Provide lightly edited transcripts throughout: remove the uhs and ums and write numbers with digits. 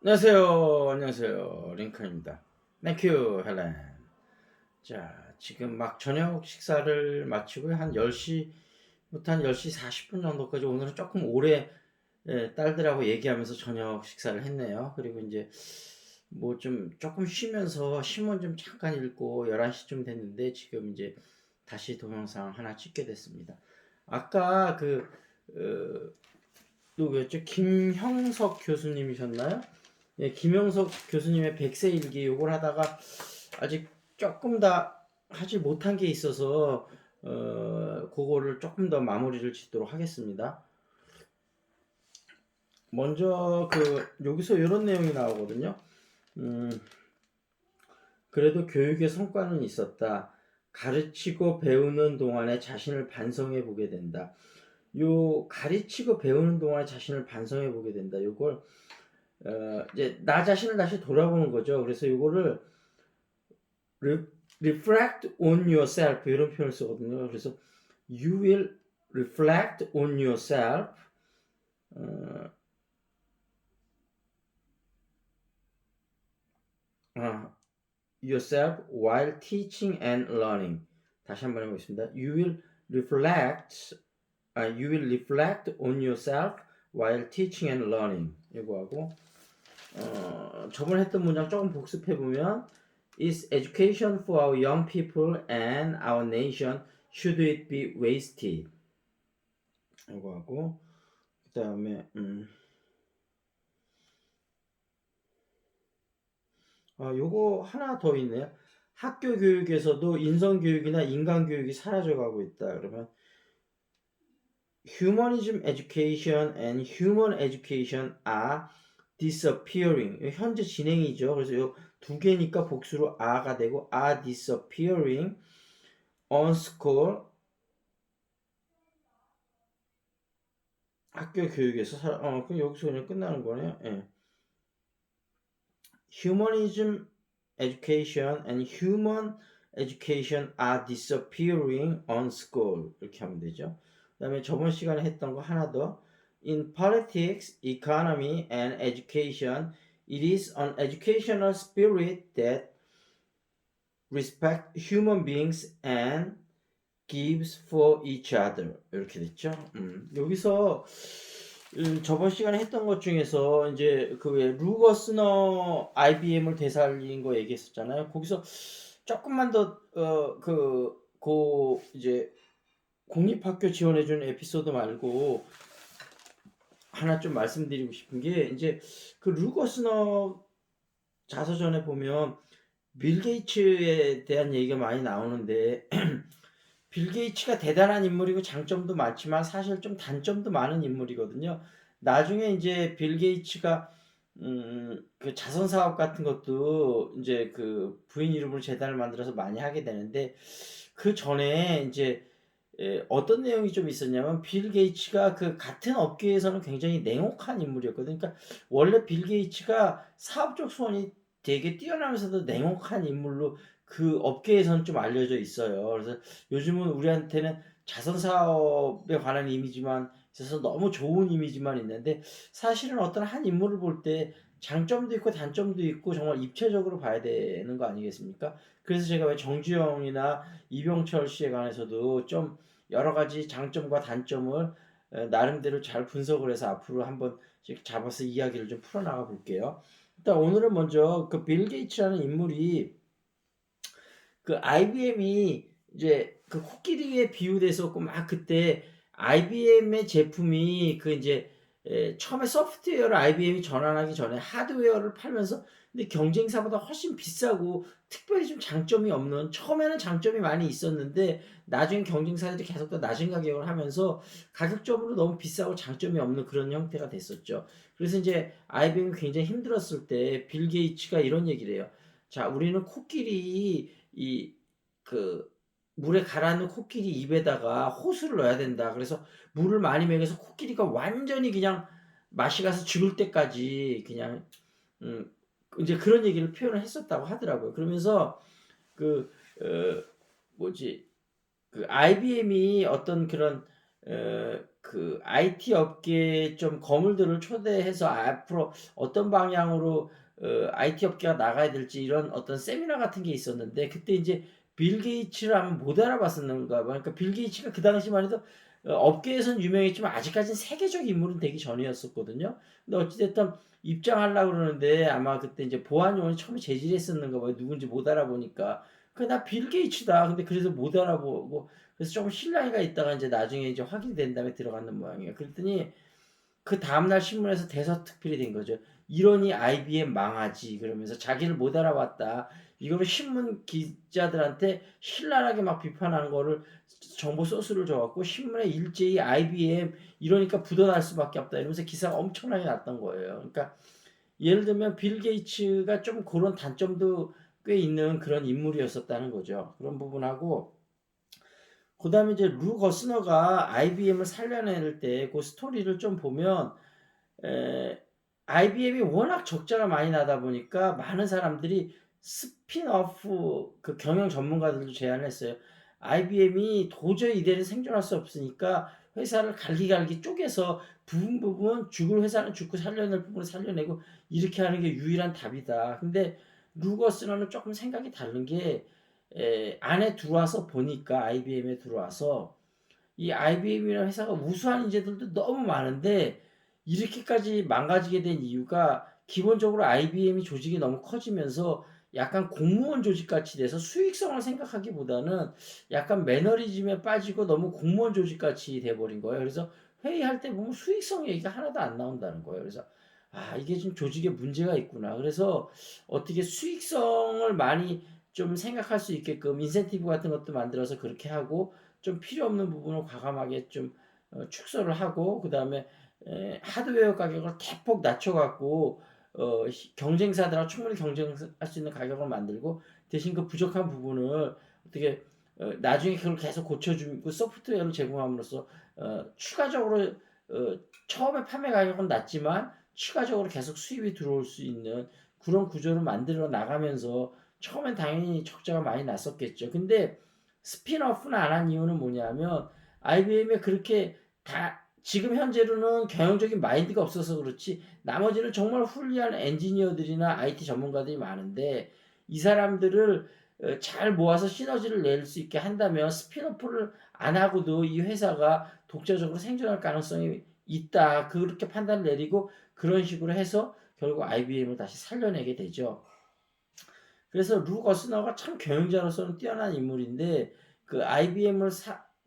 안녕하세요. 안녕하세요. 링컨입니다. 땡큐 헬렌. 자, 지금 막 저녁 식사를 마치고 한 10시부터 한 10시 40분 정도까지 오늘은 조금 오래 딸들하고 얘기하면서 저녁 식사를 했네요. 그리고 이제 뭐 좀 조금 쉬면서 신문 좀 잠깐 읽고 11시쯤 됐는데 지금 이제 다시 동영상 하나 찍게 됐습니다. 아까 어, 누구였죠? 김형석 교수님이셨나요? 예, 김영석 교수님의 백세 일기 요걸 하다가 아직 조금 더 하지 못한 게 있어서 그거를 조금 더 마무리를 짓도록 하겠습니다. 먼저 여기서 이런 내용이 나오거든요. 음, 그래도 교육의 성과는 있었다. 가르치고 배우는 동안에 자신을 반성해 보게 된다. 요 가르치고 배우는 동안에 자신을 반성해 보게 된다. 요걸 이제 나 자신을 다시 돌아보는 거죠. 그래서 요거를 reflect on yourself 이런 표현을 쓰거든요. 그래서 you will reflect on yourself 어, yourself while teaching and learning. 다시 한번 해보겠습니다. You will reflect on yourself while teaching and learning. 이거 하고 저번에 했던 문장 조금 복습해 보면 Is education for our young people and our nation should it be wasted? 이거 하고 그 다음에 요거 하나 더 있네요. 학교 교육에서도 인성 교육이나 인간 교육이 사라져가고 있다. 그러면 humanism education and human education are disappearing. 현재 진행이죠. 그래서 요 두 개니까 복수로 are가 되고 are disappearing on school. 학교 교육에서 그럼 여기서 그냥 끝나는 거네요. 예. Humanism education and human education are disappearing on school. 이렇게 하면 되죠. 그 다음에 저번 시간에 했던 거 하나 더. In politics, economy, and education, it is an educational spirit that respect human beings and gives for each other. 이렇게 됐죠. 여기서 저번 시간에 했던 것 중에서 이제 왜 루거스너 IBM을 되살린 거 얘기했었잖아요. 거기서 조금만 더 이제 공립학교 지원해주는 에피소드 말고 하나 좀 말씀드리고 싶은 게 이제 그 루거스너 자서전에 보면 빌 게이츠에 대한 얘기가 많이 나오는데 빌 게이츠가 대단한 인물이고 장점도 많지만 사실 좀 단점도 많은 인물이거든요. 나중에 이제 빌 게이츠가 그 자선 사업 같은 것도 이제 그 부인 이름으로 재단을 만들어서 많이 하게 되는데 그 전에 이제 어떤 내용이 좀 있었냐면 빌 게이츠가 그 같은 업계에서는 굉장히 냉혹한 인물이었거든요. 그러니까 원래 빌 게이츠가 사업적 소원이 되게 뛰어나면서도 냉혹한 인물로 그 업계에서는 좀 알려져 있어요. 그래서 요즘은 우리한테는 자선 사업에 관한 이미지만 있어서 너무 좋은 이미지만 있는데 사실은 어떤 한 인물을 볼 때 장점도 있고 단점도 있고 정말 입체적으로 봐야 되는 거 아니겠습니까? 그래서 제가 왜 정주영이나 이병철 씨에 관해서도 좀 여러 가지 장점과 단점을 나름대로 잘 분석을 해서 앞으로 한번 잡아서 이야기를 좀 풀어나가 볼게요. 일단 오늘은 먼저 그 빌 게이츠라는 인물이 그 IBM이 이제 그 코끼리에 비유됐었고 막 그때 IBM의 제품이 그 이제 처음에 소프트웨어를 IBM이 전환하기 전에 하드웨어를 팔면서 근데 경쟁사보다 훨씬 비싸고 특별히 좀 장점이 없는 처음에는 장점이 많이 있었는데 나중에 경쟁사들이 계속 더 낮은 가격을 하면서 가격적으로 너무 비싸고 장점이 없는 그런 형태가 됐었죠. 그래서 이제 IBM이 굉장히 힘들었을 때 빌 게이츠가 이런 얘기를 해요. 자, 우리는 코끼리 그 물에 가라앉는 코끼리 입에다가 호수를 넣어야 된다. 그래서 물을 많이 먹여서 코끼리가 완전히 그냥 맛이 가서 죽을 때까지 그냥 음 이제 그런 얘기를 표현을 했었다고 하더라고요. 그러면서 그 뭐지 IBM이 어떤 그런 그 IT 업계에 좀 거물들을 초대해서 앞으로 어떤 방향으로 IT 업계가 나가야 될지 이런 어떤 세미나 같은 게 있었는데, 그때 이제 빌 게이츠를 아마 못 알아봤었는가 봐. 그러니까 빌 게이츠가 그 당시만 해도 업계에선 유명했지만 아직까지는 세계적 인물은 되기 전이었었거든요. 근데 어찌됐든 입장하려고 그러는데 아마 그때 이제 보안 요원이 처음에 제지했었는가 봐요. 누군지 못 알아보니까. 나 빌 게이츠다. 근데 그래서 못 알아보고, 그래서 조금 실랑이가 있다가 이제 나중에 이제 확인된 다음에 들어갔는 모양이에요. 그랬더니 그 다음날 신문에서 대서특필이 된 거죠. 이러니 IBM 망하지. 그러면서 자기를 못 알아봤다. 이거를 신문 기자들한테 신랄하게 막 비판한 거를 정보 소스를 줘갖고 신문에 일제히 IBM 이러니까 묻어날 수밖에 없다 이러면서 기사가 엄청나게 났던 거예요. 그러니까 예를 들면 빌 게이츠가 좀 그런 단점도 꽤 있는 그런 인물이었었다는 거죠. 그런 부분하고, 그 다음에 이제 루 거스너가 IBM을 살려낼 때 그 스토리를 좀 보면, IBM이 워낙 적자가 많이 나다 보니까 많은 사람들이 스핀오프 그 경영 전문가들도 제안을 했어요. IBM이 도저히 이대로 생존할 수 없으니까 회사를 갈기갈기 쪼개서 부분 죽을 회사는 죽고 살려낼 부분은 살려내고 이렇게 하는 게 유일한 답이다. 근데 루거스너는 조금 생각이 다른 게, 안에 들어와서 보니까 IBM에 들어와서 이 IBM이라는 회사가 우수한 인재들도 너무 많은데 이렇게까지 망가지게 된 이유가 기본적으로 IBM이 조직이 너무 커지면서 약간 공무원 조직같이 돼서 수익성을 생각하기보다는 약간 매너리즘에 빠지고 너무 공무원 조직같이 돼버린 거예요. 그래서 회의할 때 보면 수익성 얘기가 하나도 안 나온다는 거예요. 그래서 이게 좀 조직에 문제가 있구나. 그래서 어떻게 수익성을 많이 좀 생각할 수 있게끔 인센티브 같은 것도 만들어서 그렇게 하고, 좀 필요 없는 부분을 과감하게 좀 축소를 하고, 그 다음에 하드웨어 가격을 대폭 낮춰갖고 경쟁사들하고 충분히 경쟁할 수 있는 가격을 만들고, 대신 그 부족한 부분을 어떻게 나중에 그걸 계속 고쳐주고 소프트웨어를 제공함으로써 추가적으로 처음에 판매 가격은 낮지만 추가적으로 계속 수입이 들어올 수 있는 그런 구조를 만들어 나가면서, 처음엔 당연히 적자가 많이 났었겠죠. 근데 스핀오프는 안 한 이유는 뭐냐면 IBM에 그렇게 다 지금 현재로는 경영적인 마인드가 없어서 그렇지 나머지는 정말 훌륭한 엔지니어들이나 IT 전문가들이 많은데, 이 사람들을 잘 모아서 시너지를 낼 수 있게 한다면 스핀오프를 안 하고도 이 회사가 독자적으로 생존할 가능성이 있다, 그렇게 판단을 내리고 그런 식으로 해서 결국 IBM을 다시 살려내게 되죠. 그래서 루 거스너가 참 경영자로서는 뛰어난 인물인데, 그 IBM을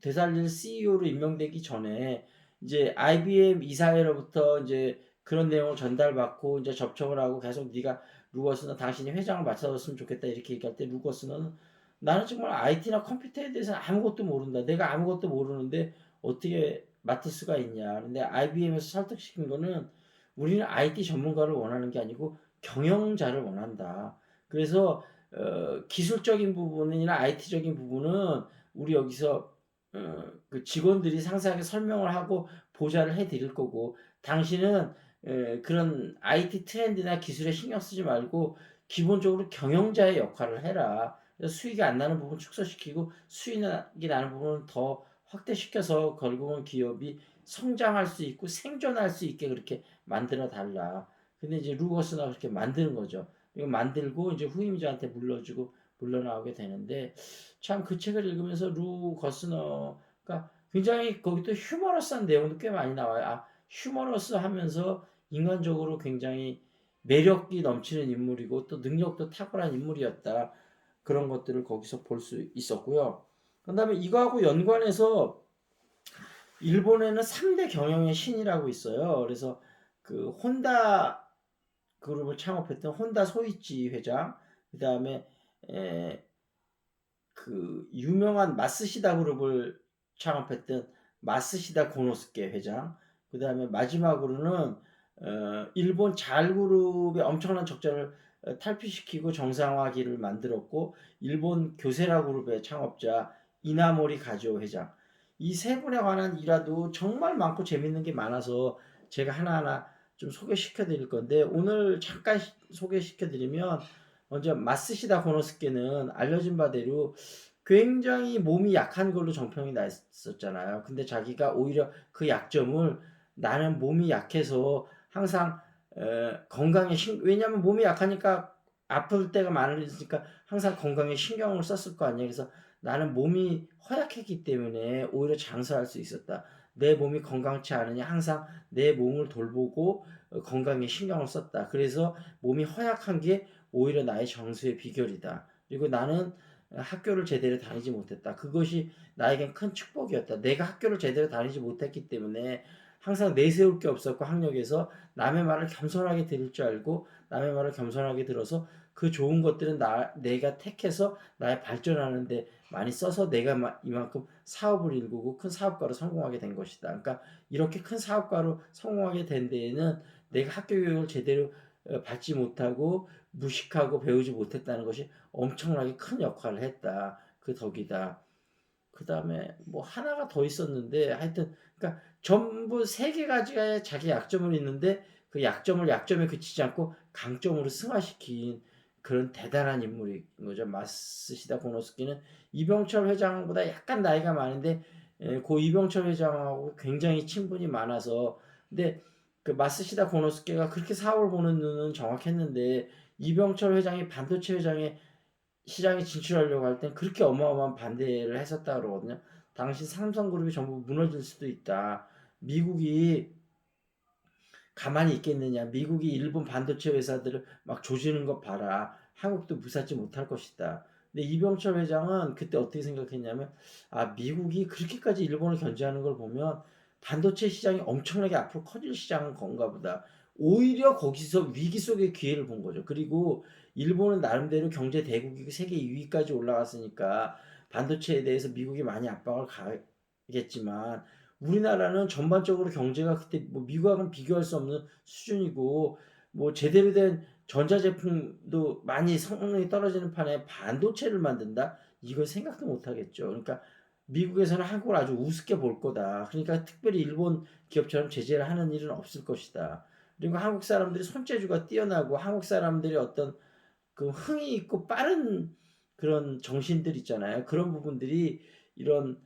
되살릴 CEO로 임명되기 전에 이제 IBM 이사회로부터 이제 그런 내용을 전달받고 이제 접촉을 하고 계속 네가 루 거스너 당신이 회장을 맡아줬으면 좋겠다 이렇게 얘기할 때, 루 거스너는 나는 정말 IT나 컴퓨터에 대해서는 아무것도 모른다. 내가 아무것도 모르는데 어떻게 맡을 수가 있냐. 근데 IBM에서 설득시킨 거는 우리는 IT 전문가를 원하는 게 아니고 경영자를 원한다. 그래서 기술적인 부분이나 IT적인 부분은 우리 여기서 그 직원들이 상세하게 설명을 하고 보좌를 해드릴 거고, 당신은 그런 IT 트렌드나 기술에 신경 쓰지 말고 기본적으로 경영자의 역할을 해라. 그래서 수익이 안 나는 부분 축소시키고 수익이 나는 부분은 더 확대시켜서 결국은 기업이 성장할 수 있고 생존할 수 있게 그렇게 만들어 달라. 근데 이제 루거스가 그렇게 만드는 거죠. 이거 만들고 이제 후임자한테 물려주고 물러나오게 되는데, 참 그 책을 읽으면서 루 거스너가 굉장히 거기도 휴머러스한 내용도 꽤 많이 나와요. 휴머러스 하면서 인간적으로 굉장히 매력이 넘치는 인물이고 또 능력도 탁월한 인물이었다. 그런 것들을 거기서 볼 수 있었고요. 그 다음에 이거하고 연관해서 일본에는 3대 경영의 신이라고 있어요. 그래서 그 혼다 그룹을 창업했던 혼다 소이치 회장, 그 다음에 그 유명한 마스시다 그룹을 창업했던 마스시다 고노스케 회장, 그 다음에 마지막으로는 일본 잘 그룹의 엄청난 적자를 탈피시키고 정상화기를 만들었고 일본 교세라 그룹의 창업자 이나모리 가지오 회장, 이 세 분에 관한 일화도 정말 많고 재밌는 게 많아서 제가 하나하나 좀 소개시켜 드릴 건데, 오늘 잠깐 소개시켜 드리면, 먼저 마스시다 고노스케는 알려진 바대로 굉장히 몸이 약한 걸로 정평이 났었잖아요. 근데 자기가 오히려 그 약점을 나는 몸이 약해서 항상 건강에 왜냐하면 몸이 약하니까 아플 때가 많으니까 항상 건강에 신경을 썼을 거 아니에요. 그래서 나는 몸이 허약했기 때문에 오히려 장수할 수 있었다. 내 몸이 건강치 않으니 항상 내 몸을 돌보고 건강에 신경을 썼다. 그래서 몸이 허약한 게 오히려 나의 정수의 비결이다. 그리고 나는 학교를 제대로 다니지 못했다. 그것이 나에겐 큰 축복이었다. 내가 학교를 제대로 다니지 못했기 때문에 항상 내세울 게 없었고 학력에서 남의 말을 겸손하게 들을 줄 알고 남의 말을 겸손하게 들어서 그 좋은 것들은 내가 택해서 나의 발전하는데 많이 써서 내가 이만큼 사업을 일구고 큰 사업가로 성공하게 된 것이다. 그러니까 이렇게 큰 사업가로 성공하게 된 데에는 내가 학교 교육을 제대로 받지 못하고 무식하고 배우지 못했다는 것이 엄청나게 큰 역할을 했다. 그 덕이다. 그 다음에 뭐 하나가 더 있었는데 하여튼 그러니까 전부 세 개 가지가 자기 약점은 있는데 그 약점을 약점에 그치지 않고 강점으로 승화시킨 그런 대단한 인물인 거죠. 마쓰시다 고노스키는 이병철 회장보다 약간 나이가 많은데 그 이병철 회장하고 굉장히 친분이 많아서 근데 그 마쓰시다 고노스케가 그렇게 사업을 보는 눈은 정확했는데 이병철 회장이 반도체 회장의 시장에 진출하려고 할 땐 그렇게 어마어마한 반대를 했었다 그러거든요. 당시 삼성그룹이 전부 무너질 수도 있다. 미국이 가만히 있겠느냐. 미국이 일본 반도체 회사들을 막 조지는 거 봐라. 한국도 무사지 못할 것이다. 근데 이병철 회장은 그때 어떻게 생각했냐면 미국이 그렇게까지 일본을 견제하는 걸 보면 반도체 시장이 엄청나게 앞으로 커질 시장은 건가 보다. 오히려 거기서 위기 속의 기회를 본 거죠. 그리고 일본은 나름대로 경제 대국이고 세계 2위까지 올라갔으니까 반도체에 대해서 미국이 많이 압박을 가겠지만 우리나라는 전반적으로 경제가 그때 뭐 미국하고는 비교할 수 없는 수준이고 뭐 제대로 된 전자제품도 많이 성능이 떨어지는 판에 반도체를 만든다? 이걸 생각도 못 하겠죠. 그러니까 미국에서는 한국을 아주 우습게 볼 거다. 그러니까 특별히 일본 기업처럼 제재를 하는 일은 없을 것이다. 그리고 한국 사람들이 손재주가 뛰어나고 한국 사람들이 어떤 그 흥이 있고 빠른 그런 정신들 있잖아요. 그런 부분들이 이런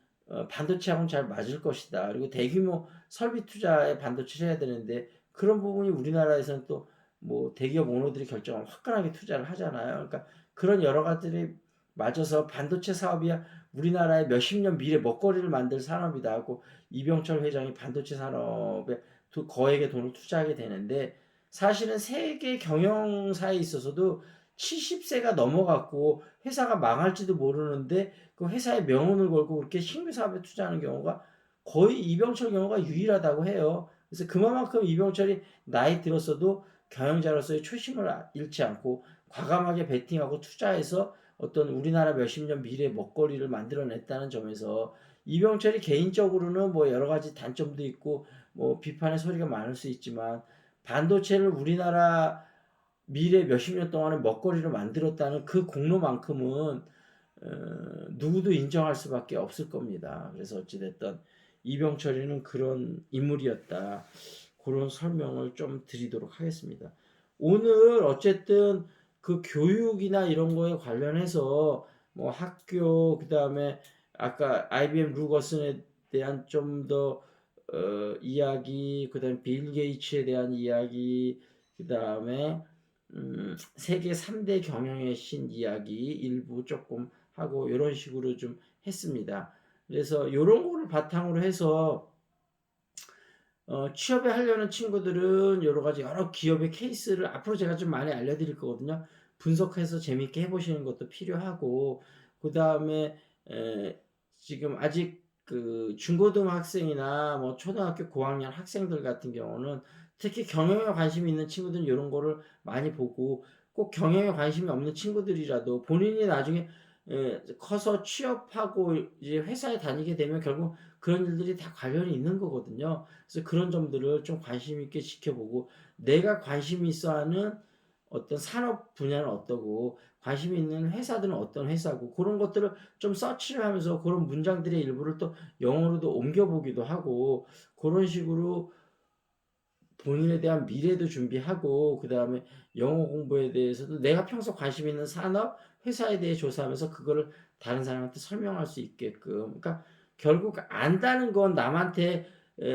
반도체하고는 잘 맞을 것이다. 그리고 대규모 설비 투자에 반도체를 해야 되는데 그런 부분이 우리나라에서는 또 뭐 대기업 오너들이 결정하면 화끈하게 투자를 하잖아요. 그러니까 그런 여러 가지들이 맞아서 반도체 사업이야 우리나라의 몇십 년 미래 먹거리를 만들 산업이다 하고 이병철 회장이 반도체 산업에 거액의 돈을 투자하게 되는데 사실은 세계 경영사에 있어서도 70세가 넘어갔고 회사가 망할지도 모르는데 그 회사의 명운을 걸고 그렇게 신규 사업에 투자하는 경우가 거의 이병철 경우가 유일하다고 해요. 그래서 그만큼 이병철이 나이 들었어도 경영자로서의 초심을 잃지 않고 과감하게 베팅하고 투자해서 어떤 우리나라 몇십 년 미래 먹거리를 만들어냈다는 점에서 이병철이 개인적으로는 뭐 여러 가지 단점도 있고 뭐 비판의 소리가 많을 수 있지만 반도체를 우리나라 미래 몇십 년 동안에 먹거리로 만들었다는 그 공로만큼은 누구도 인정할 수밖에 없을 겁니다. 그래서 어찌됐든 이병철이는 그런 인물이었다. 그런 설명을 좀 드리도록 하겠습니다. 오늘 어쨌든 그 교육이나 이런 거에 관련해서 뭐 학교 그다음에 아까 IBM 루거슨에 대한 좀 더 이야기 그다음에 빌 게이츠에 대한 이야기 그다음에 세계 3대 경영의 신 이야기 일부 조금 하고 이런 식으로 좀 했습니다. 그래서 이런 거를 바탕으로 해서 취업에 하려는 친구들은 여러 가지 여러 기업의 케이스를 앞으로 제가 좀 많이 알려드릴 거거든요. 분석해서 재밌게 해보시는 것도 필요하고 그 다음에 지금 아직 그 중고등학생이나 뭐 초등학교 고학년 학생들 같은 경우는 특히 경영에 관심이 있는 친구들은 이런 거를 많이 보고 꼭 경영에 관심이 없는 친구들이라도 본인이 나중에 커서 취업하고 이제 회사에 다니게 되면 결국 그런 일들이 다 관련이 있는 거거든요. 그래서 그런 점들을 좀 관심 있게 지켜보고 내가 관심 있어 하는 어떤 산업 분야는 어떠고 관심 있는 회사들은 어떤 회사고 그런 것들을 좀 서치를 하면서 그런 문장들의 일부를 또 영어로도 옮겨보기도 하고 그런 식으로 본인에 대한 미래도 준비하고 그다음에 영어 공부에 대해서도 내가 평소 관심 있는 산업, 회사에 대해 조사하면서 그거를 다른 사람한테 설명할 수 있게끔. 그러니까 결국 안다는 건 남한테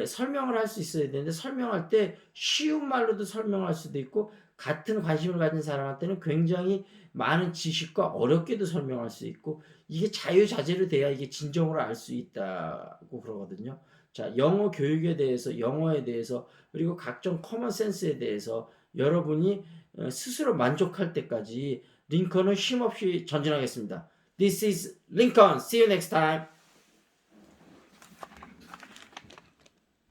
설명을 할 수 있어야 되는데 설명할 때 쉬운 말로도 설명할 수도 있고 같은 관심을 가진 사람한테는 굉장히 많은 지식과 어렵게도 설명할 수 있고 이게 자유자재로 돼야 이게 진정으로 알 수 있다고 그러거든요. 자, 영어 교육에 대해서, 영어에 대해서, 그리고 각종 커먼 센스에 대해서 여러분이 스스로 만족할 때까지 링컨은 쉼없이 전진하겠습니다. This is Lincoln. See you next time.